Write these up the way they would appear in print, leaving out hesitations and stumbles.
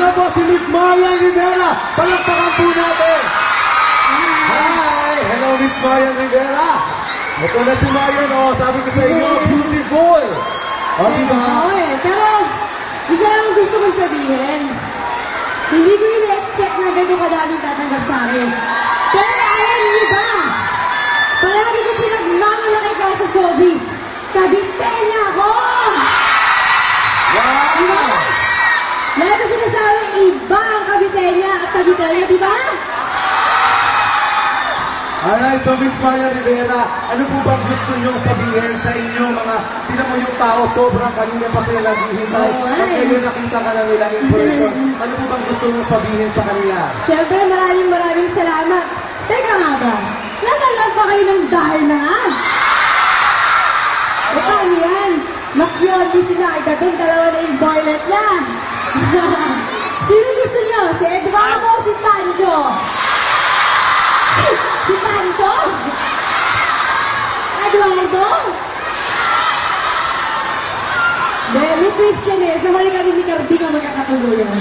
na po si Miss Marian Rivera. Palakpakan po natin. Hi! Hello, Miss Marian Rivera. Ito na si Marian, oh. Sabi ko sa inyo, beautiful. O, diba? Pero, isa lang gusto kong sabihin. Hindi ko yung expect na gano'n kadaming tatanggap sa akin. Pero alam niyo ba? Palagi ko pinagmamalaki ka sa showbiz. Kabintenya ako! Wow! Diba? Lahat na sinasabi, iba ang kabintenya at kabintenya, diba? Alright, so Miss Marian Rivera, ano po bang gusto niyong sabihin sa inyo mga, tinan mo yung tao, sobrang kanina pa sila naghihintay. At ngayon nakita ka na nila in person. Ano po bang gusto niyong sabihin sa kanila? Siyempre, maraming salamat. Teka nga ba, natalag pa kayo ng Darna? O paano yan? Makyoti sila, doon dalawa na yung boylet na. Sino gusto niyo? Si Eduardo o si Pancho? Si Pancho? Eduardo? May twist yan eh. Sumali kami ni Carding ang magkakatuluyan.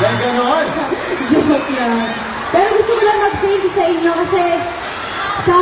Yan ganon. Joke lang. Pero gusto ko lang mag-thank you sa inyo kasi sa